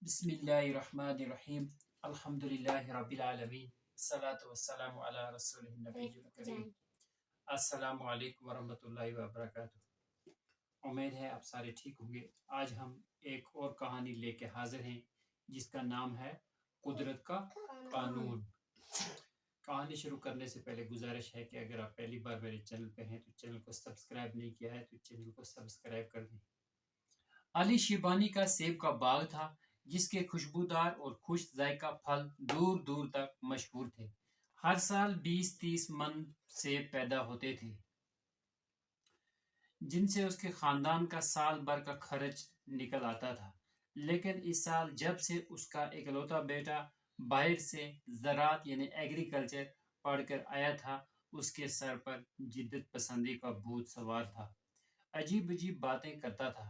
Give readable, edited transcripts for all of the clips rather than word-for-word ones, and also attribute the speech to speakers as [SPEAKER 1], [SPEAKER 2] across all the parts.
[SPEAKER 1] بسم اللہ الرحمن الرحیم الحمدللہ رب العالمین الصلاۃ والسلام علی رسول النبی الکریم السلام علیکم ورحمۃ اللہ وبرکاتہ۔ امید ہے آپ سارے ٹھیک ہوں گے۔ آج ہم ایک اور کہانی لے کے حاضر ہیں جس کا نام ہے قدرت کا قانون۔ کہانی شروع کرنے سے پہلے گزارش ہے کہ اگر آپ پہلی بار میرے چینل پہ ہیں تو چینل کو سبسکرائب نہیں کیا ہے تو چینل کو سبسکرائب کر دیں۔ علی شیبانی کا سیب کا باغ تھا جس کے خوشبودار اور خوش ذائقہ پھل دور دور تک مشہور تھے۔ ہر سال 20-30 من سیب پیدا ہوتے تھے جن سے اس کے خاندان کا سال بھر کا خرچ نکل آتا تھا۔ لیکن اس سال جب سے اس کا اکلوتا بیٹا باہر سے زراعت یعنی ایگریکلچر پڑھ کر آیا تھا، اس کے سر پر جدت پسندی کا بھوت سوار تھا۔ عجیب عجیب باتیں کرتا تھا۔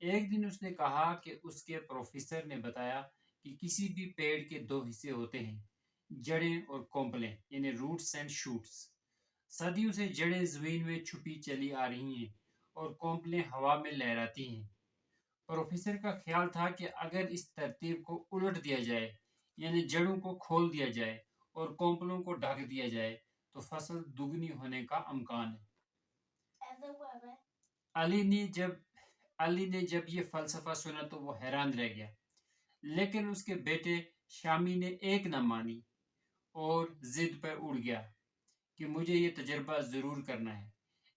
[SPEAKER 1] ایک دن اس نے کہا کہ اس کے پروفیسر نے بتایا کہ کسی بھی پیڑ کے 2 حصے ہوتے ہیں، جڑیں اور کونپلیں یعنی روٹس اینڈ شوٹس۔ صدیوں سے جڑیں زمین میں چھپی چلی آ رہی ہیں اور کونپلیں ہوا میں لہراتی ہیں۔ پروفیسر کا خیال تھا کہ اگر اس ترتیب کو الٹ دیا جائے یعنی جڑوں کو کھول دیا جائے اور کونپلوں کو ڈھک دیا جائے تو فصل دگنی ہونے کا امکان ہے۔ علی نے جب یہ فلسفہ سنا تو وہ حیران رہ گیا، لیکن اس کے بیٹے شامی نے ایک نہ مانی اور ضد پر اڑ گیا کہ مجھے یہ تجربہ ضرور کرنا ہے۔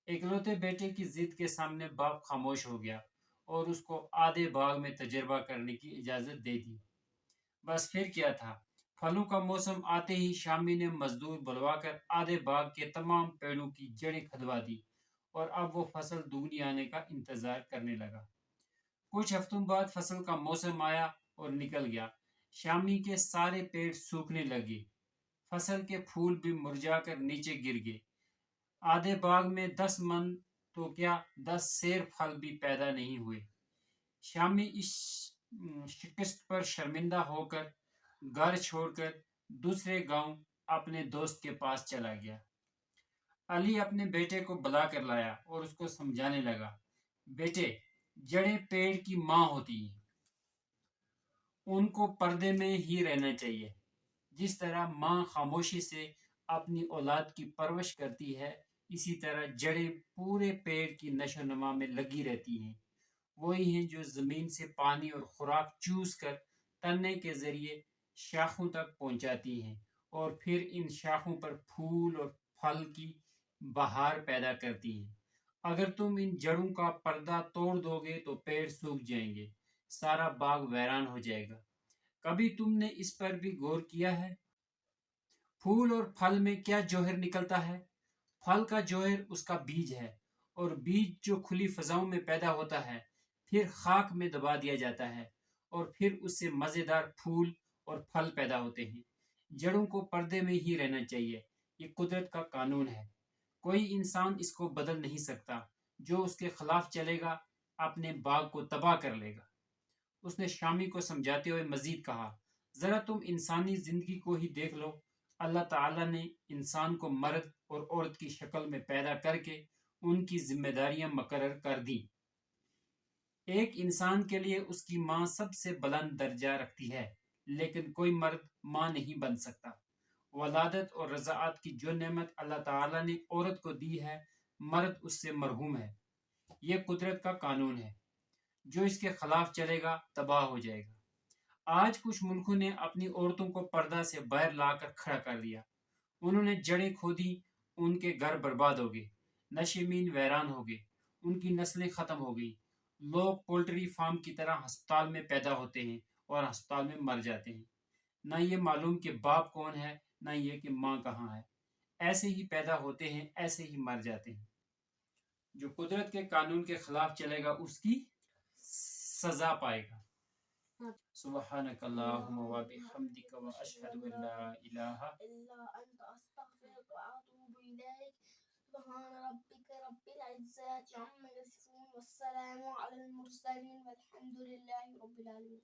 [SPEAKER 1] اکلوتے بیٹے کی ضد کے سامنے باپ خاموش ہو گیا اور اس کو آدھے باغ میں تجربہ کرنے کی اجازت دے دی۔ بس پھر کیا تھا، پھلوں کا موسم آتے ہی شامی نے مزدور بلوا کر آدھے باغ کے تمام پیڑوں کی جڑیں کھدوا دی اور اب وہ فصل دگنی آنے کا انتظار کرنے لگا۔ کچھ ہفتوں بعد فصل کا موسم آیا اور نکل گیا۔ شامی کے سارے پیڑ سوکھنے لگے، فصل کے پھول بھی مرجھا کر نیچے گر گئے۔ آدھے باغ میں 10 من تو کیا 10 سیر پھل بھی پیدا نہیں ہوئے۔ شامی اس شکست پر شرمندہ ہو کر گھر چھوڑ کر دوسرے گاؤں اپنے دوست کے پاس چلا گیا۔ علی اپنے بیٹے کو بلا کر لایا اور اس کو سمجھانے لگا، بیٹے، جڑیں پیڑ کی ماں ہوتی ہیں، ان کو پردے میں ہی رہنا چاہیے۔ جس طرح ماں خاموشی سے اپنی اولاد کی پرورش کرتی ہے، اسی طرح جڑیں پورے پیڑ کی نشو و نما میں لگی رہتی ہیں۔ وہی ہیں جو زمین سے پانی اور خوراک چوس کر تنے کے ذریعے شاخوں تک پہنچاتی ہیں اور پھر ان شاخوں پر پھول اور پھل کی بہار پیدا کرتی ہیں۔ اگر تم ان جڑوں کا پردہ توڑ دو گے تو پیڑ سوکھ جائیں گے، سارا باغ ویران ہو جائے گا۔ کبھی تم نے اس پر بھی غور کیا ہے؟ پھول اور پھل میں کیا جوہر نکلتا ہے؟ پھل کا جوہر اس کا بیج ہے، اور بیج جو کھلی فضاؤں میں پیدا ہوتا ہے پھر خاک میں دبا دیا جاتا ہے اور پھر اس سے مزیدار پھول اور پھل پیدا ہوتے ہیں۔ جڑوں کو پردے میں ہی رہنا چاہیے، یہ قدرت کا قانون ہے، کوئی انسان اس کو بدل نہیں سکتا۔ جو اس کے خلاف چلے گا اپنے باغ کو تباہ کر لے گا۔ اس نے شامی کو سمجھاتے ہوئے مزید کہا، ذرا تم انسانی زندگی کو ہی دیکھ لو۔ اللہ تعالیٰ نے انسان کو مرد اور عورت کی شکل میں پیدا کر کے ان کی ذمہ داریاں مقرر کر دیں۔ ایک انسان کے لیے اس کی ماں سب سے بلند درجہ رکھتی ہے، لیکن کوئی مرد ماں نہیں بن سکتا۔ ولادت اور رضاعت کی جو نعمت اللہ تعالیٰ نے عورت کو دی ہے، مرد اس سے محروم ہے۔ یہ قدرت کا قانون ہے، جو اس کے خلاف چلے گا تباہ ہو جائے گا۔ آج کچھ ملکوں نے اپنی عورتوں کو پردہ سے باہر لا کر کھڑا کر دیا۔ انہوں نے جڑیں کھودی، ان کے گھر برباد ہو گئے، نشیمین ویران ہو گئے، ان کی نسلیں ختم ہو گئی۔ لوگ پولٹری فارم کی طرح ہسپتال میں پیدا ہوتے ہیں اور ہسپتال میں مر جاتے ہیں، نہ یہ معلوم کہ باپ کون ہے، نہ یہ کہ ماں کہاں ہے۔ ایسے ہی پیدا ہوتے ہیں، ایسے ہی مر جاتے ہیں۔ جو قدرت کے قانون کے خلاف چلے گا اس کی سزا پائے گا۔ سبحانک اللہم و بحمدک و اشہد ان لا الہ
[SPEAKER 2] الا انت استغفرک و اتوب الیک۔ سبحان ربک رب العزة عما یصفون والسلام علی المرسلین والحمد للہ رب العالمین۔